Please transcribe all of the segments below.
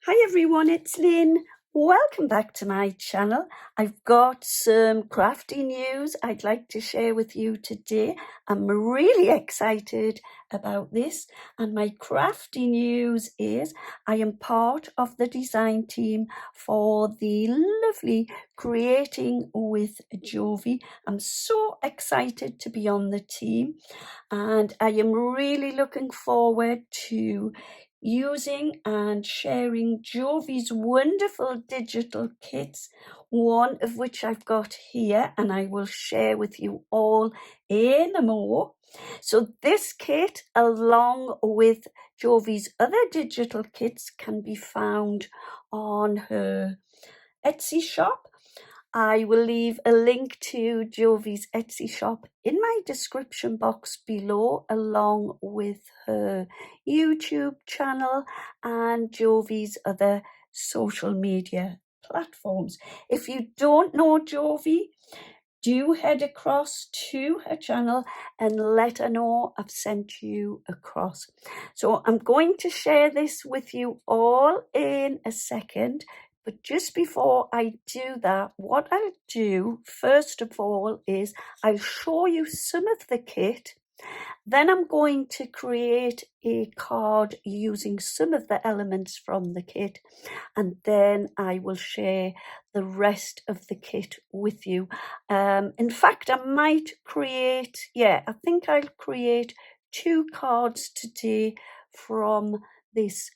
Hi everyone, it's Lynn. Welcome back to my channel. I've got some crafty news I'd like to share with you today. I'm really excited about this, and my crafty news is I am part of the design team for the lovely Creating with Jovi. I'm so excited to be on the team, and I am really looking forward to using and sharing Jovi's wonderful digital kits, one of which I've got here and I will share with you all in a more. So this kit, along with Jovi's other digital kits, can be found on her Etsy shop. I will leave a link to Jovi's Etsy shop in my description box below, along with her YouTube channel and Jovi's other social media platforms. If you don't know Jovi, do head across to her channel and let her know I've sent you across. So I'm going to share this with you all in a second. But just before I do that, what I'll do first of all is I'll show you some of the kit. Then I'm going to create a card using some of the elements from the kit, and then I will share the rest of the kit with you. In fact, I might create, I think I'll create 2 cards today from this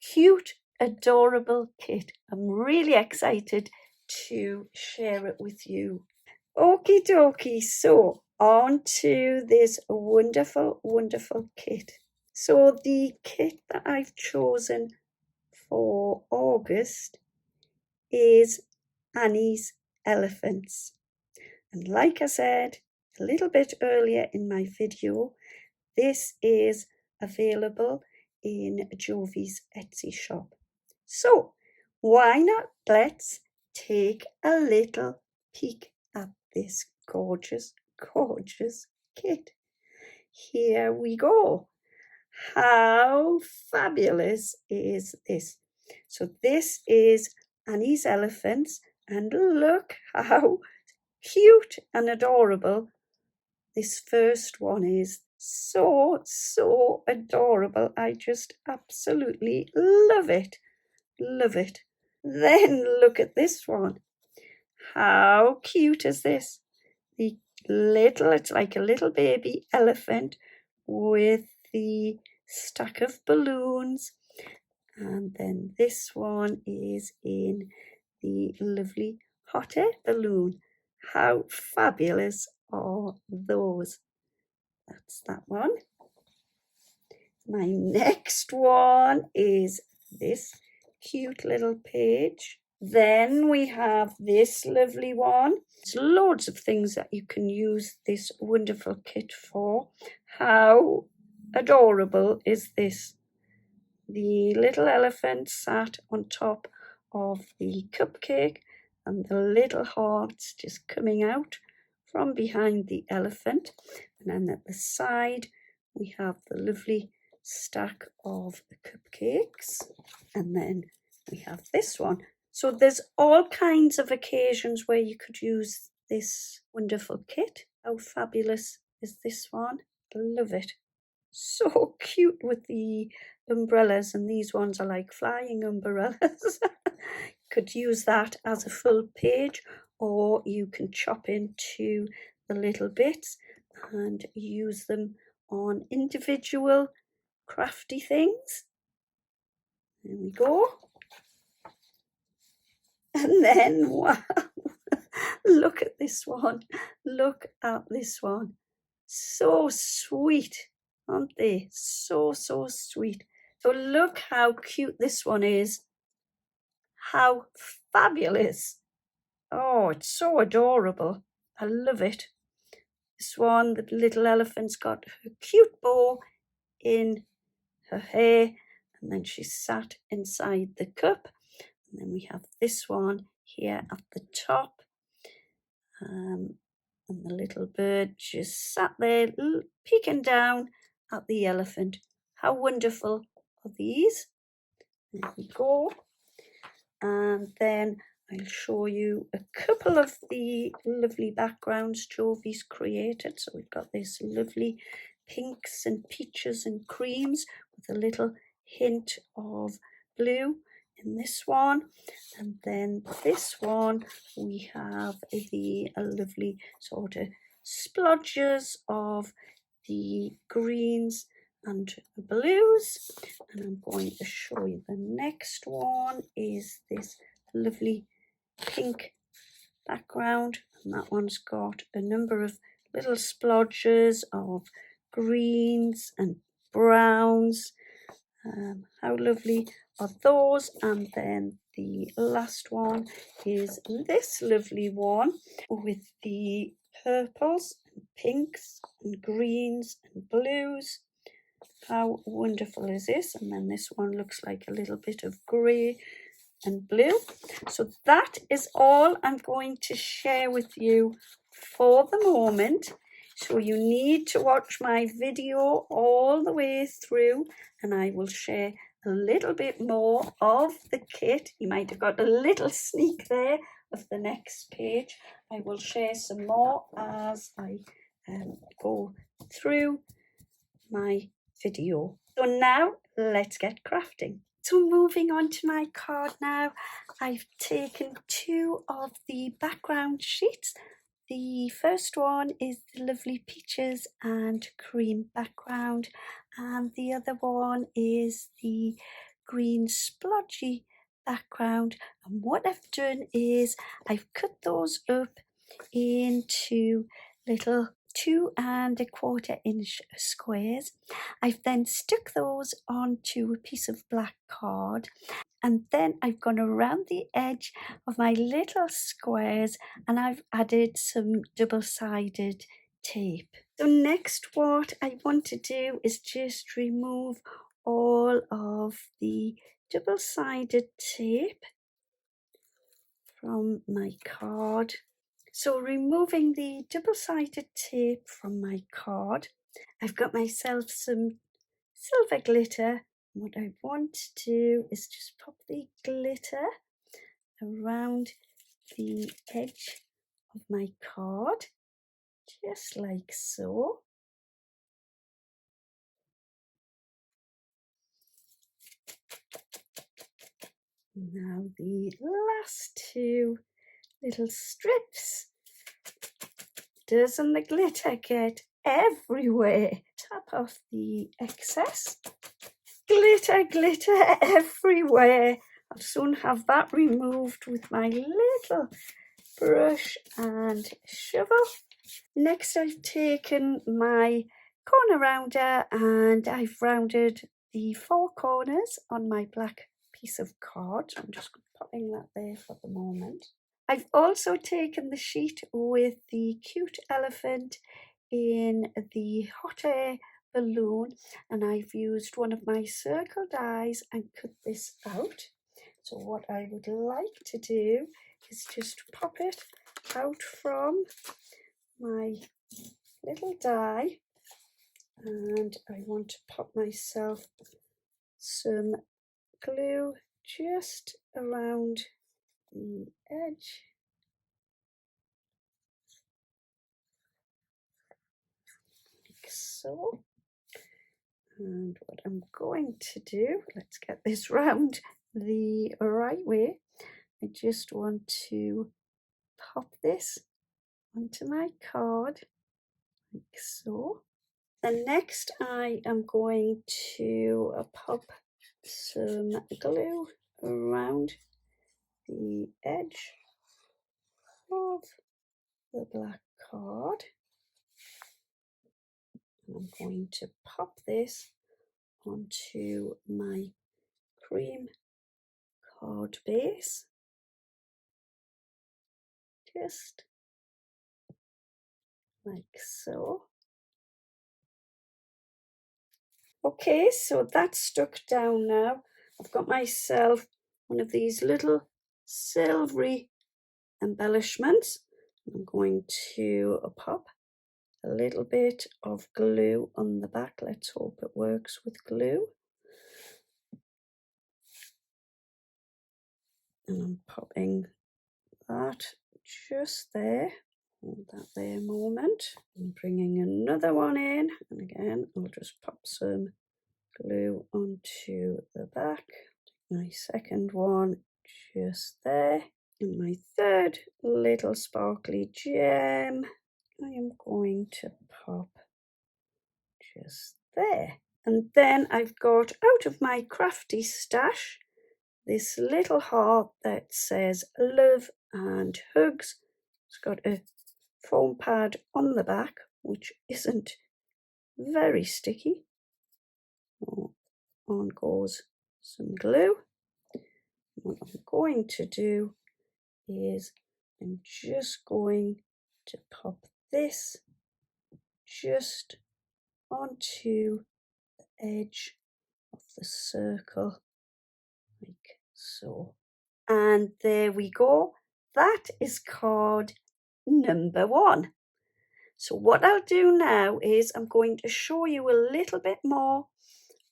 cute, adorable kit. I'm really excited to share it with you. Okie dokie, so on to this wonderful, wonderful kit. So the kit that I've chosen for August is Annie's Elephants. And like I said a little bit earlier in my video, this is available in Jovi's Etsy shop. So why not let's take a little peek at this gorgeous, gorgeous kit. Here we go. How fabulous is this? So this is Annie's Elephants, and look how cute and adorable this first one is. So adorable. I just absolutely love it. Love it. Then look at this one. How cute is this? It's like a little baby elephant with the stack of balloons. And then this one is in the lovely hot air balloon. How fabulous are those? That's that one. My next one is this cute little page. Then we have this lovely one. There's loads of things that you can use this wonderful kit for. How adorable is this? The little elephant sat on top of the cupcake, and the little hearts just coming out from behind the elephant. And then at the side we have the lovely stack of the cupcakes, and then we have this one. So there's all kinds of occasions where you could use this wonderful kit. How fabulous is this one? I love it. So cute with the umbrellas, and these ones are like flying umbrellas. Could use that as a full page, or you can chop into the little bits and use them on individual crafty things. There we go. And then wow, look at this one. Look at this one. So sweet, aren't they? So sweet. So look how cute this one is. How fabulous. Oh, it's so adorable. I love it. This one, the little elephant's got her cute bow in her hair, and then she's sat inside the cup. And then we have this one here at the top. And the little bird just sat there peeking down at the elephant. How wonderful are these? There we go. And then I'll show you a couple of the lovely backgrounds Jovi's created. So we've got this lovely pinks and peaches and creams with a little hint of blue in this one. And then this one we have the lovely sort of splodges of the greens and blues. And I'm going to show you the next one is this lovely pink background, and that one's got a number of little splodges of greens and browns. How lovely are those? And then the last one is this lovely one with the purples and pinks and greens and blues. How wonderful is this? And then this one looks like a little bit of grey and blue. So that is all I'm going to share with you for the moment. So you need to watch my video all the way through, and I will share a little bit more of the kit. You might have got a little sneak there of the next page. I will share some more as I go through my video. So now let's get crafting. So moving on to my card now, I've taken two of the background sheets. The first one is the lovely peaches and cream background, and the other one is the green splodgy background. And what I've done is I've cut those up into little 2 1/4 inch squares. I've then stuck those onto a piece of black card, and then I've gone around the edge of my little squares and I've added some double-sided tape. So next what I want to do is just remove all of the double-sided tape from my card. So removing the double-sided tape from my card, I've got myself some silver glitter. What I want to do is just pop the glitter around the edge of my card, just like so. Now the last two little strips. Doesn't the glitter get everywhere? Tap off the excess. Glitter, glitter everywhere. I'll soon have that removed with my little brush and shovel. Next I've taken my corner rounder and I've rounded the 4 corners on my black piece of card. So I'm just popping that there for the moment. I've also taken the sheet with the cute elephant in the hot air balloon, and I've used one of my circle dies and cut this out. So what I would like to do is just pop it out from my little die, and I want to pop myself some glue just around the edge. Like so. And what I'm going to do, let's get this round the right way. I just want to pop this onto my card, like so. And next I am going to pop some glue around the edge of the black card. And I'm going to pop this onto my cream card base, just like so. Okay, so that's stuck down now. I've got myself one of these little silvery embellishments. I'm going to pop a little bit of glue on the back. Let's hope it works with glue. And I'm popping that just there. Hold that there a moment. I'm bringing another one in, and again I'll just pop some glue onto the back. My second one just there, and my third little sparkly gem I am going to pop just there. And then I've got out of my crafty stash this little heart that says love and hugs. It's got a foam pad on the back, which isn't very sticky. On goes some glue. What I'm going to do is I'm just going to pop this just onto the edge of the circle, like so. And there we go. That is card number 1. So what I'll do now is I'm going to show you a little bit more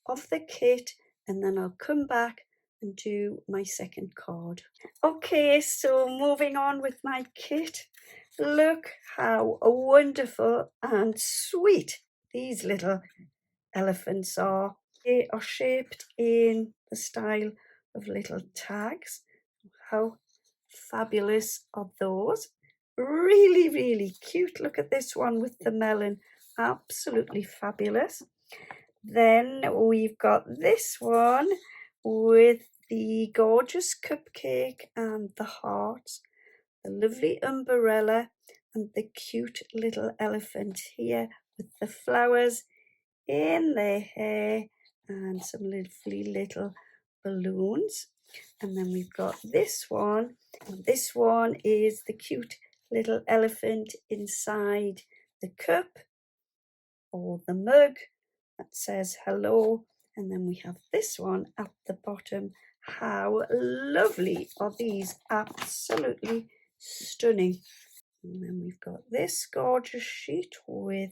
of the kit, and then I'll come back and do my second card. Okay, so moving on with my kit. Look how wonderful and sweet these little elephants are. They are shaped in the style of little tags. How fabulous are those? Really, really cute. Look at this one with the melon. Absolutely fabulous. Then we've got this one with the gorgeous cupcake and the hearts, the lovely umbrella, and the cute little elephant here with the flowers in their hair and some lovely little balloons. And then we've got this one, and this one is the cute little elephant inside the cup or the mug that says hello. And then we have this one at the bottom. How lovely are these? Absolutely stunning. And then we've got this gorgeous sheet with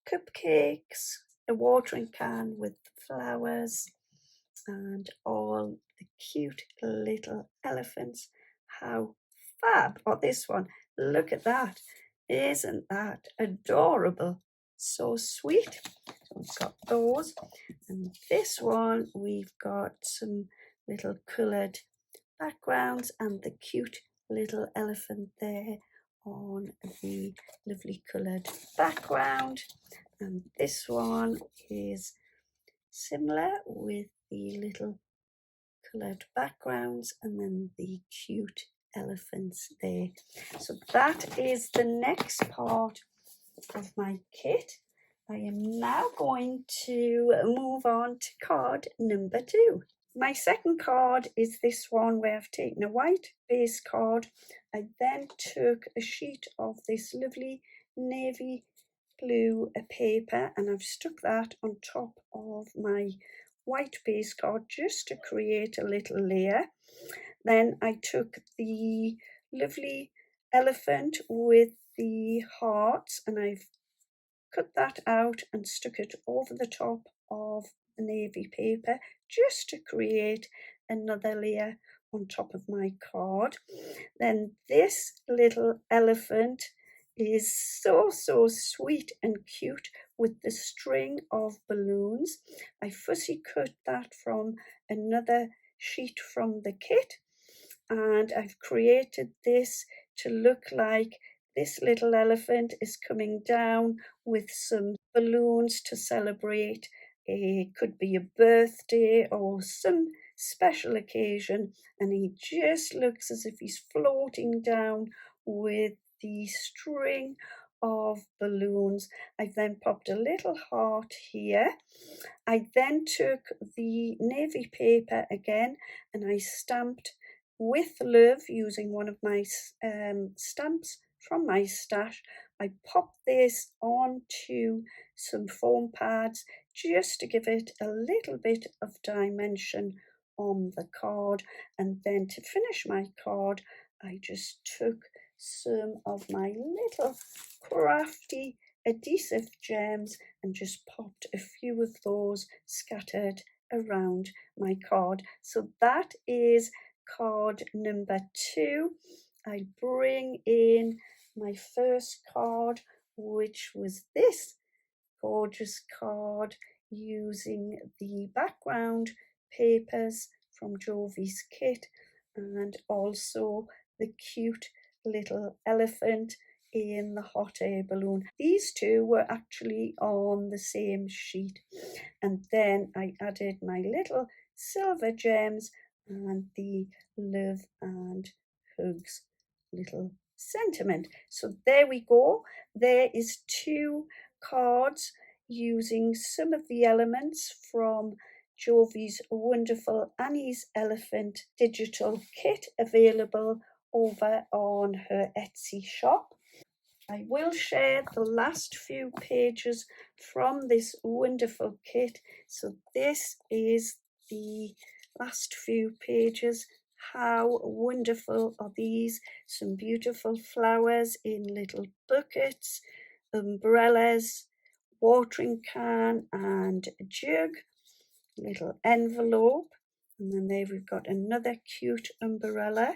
cupcakes, a watering can with flowers, and all the cute little elephants. How fab! Oh, this one, look at that. Isn't that adorable? So sweet. So we've got those. And this one, we've got some little coloured backgrounds and the cute little elephant there on the lovely coloured background. And this one is similar with the little coloured backgrounds and then the cute elephants there. So that is the next part of my kit. I am now going to move on to card number 2. My second card is this one where I've taken a white base card. I then took a sheet of this lovely navy blue paper and I've stuck that on top of my white base card just to create a little layer. Then I took the lovely elephant with the hearts and I've cut that out and stuck it over the top of the navy paper just to create another layer on top of my card. Then this little elephant is so sweet and cute with the string of balloons. I fussy cut that from another sheet from the kit, and I've created this to look like this little elephant is coming down with some balloons to celebrate. It could be a birthday or some special occasion, and he just looks as if he's floating down with the string of balloons. I've then popped a little heart here. I then took the navy paper again and I stamped with love using one of my stamps from my stash. I popped this onto some foam pads just to give it a little bit of dimension on the card, and then to finish my card I just took some of my little crafty adhesive gems and just popped a few of those scattered around my card. So that is card number 2, I bring in my first card, which was this gorgeous card using the background papers from Jovi's kit, and also the cute little elephant in the hot air balloon. These two were actually on the same sheet, and then I added my little silver gems and the love and hugs little sentiment. So there we go. There is 2 cards using some of the elements from Jovi's wonderful Annie's Elephant digital kit, available over on her Etsy shop. I will share the last few pages from this wonderful kit. So this is the last few pages. How wonderful are these? Some beautiful flowers in little buckets, umbrellas, watering can and a jug, little envelope, and then there we've got another cute umbrella,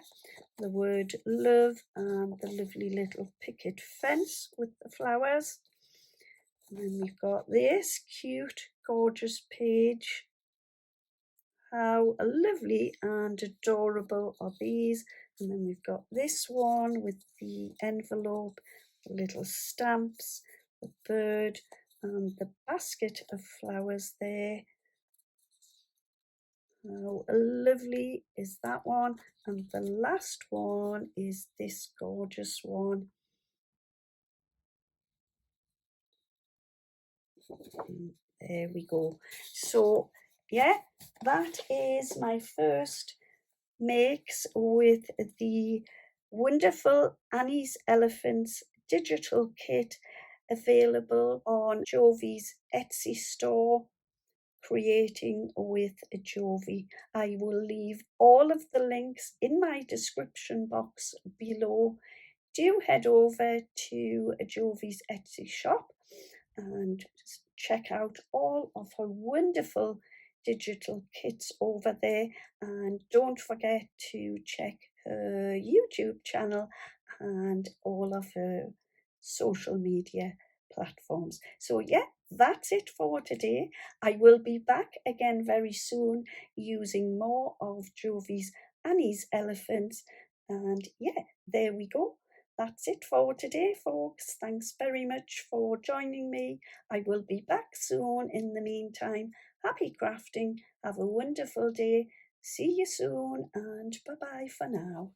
the word love, and the lovely little picket fence with the flowers. And then we've got this cute, gorgeous page. How lovely and adorable are these? And then we've got this one with the envelope, the little stamps, the bird, and the basket of flowers there. How lovely is that one? And the last one is this gorgeous one. There we go. So yeah, that is my first makes with the wonderful Annie's Elephants digital kit, available on Jovi's Etsy store, Creating with Jovi. I will leave all of the links in my description box below. Do head over to Jovi's Etsy shop and check out all of her wonderful digital kits over there, and don't forget to check her YouTube channel and all of her social media platforms. So yeah, that's it for today. I will be back again very soon using more of Jovi's Annie's Elephants, and yeah, there we go. That's it for today, folks. Thanks very much for joining me. I will be back soon. In the meantime, happy crafting. Have a wonderful day. See you soon, and bye-bye for now.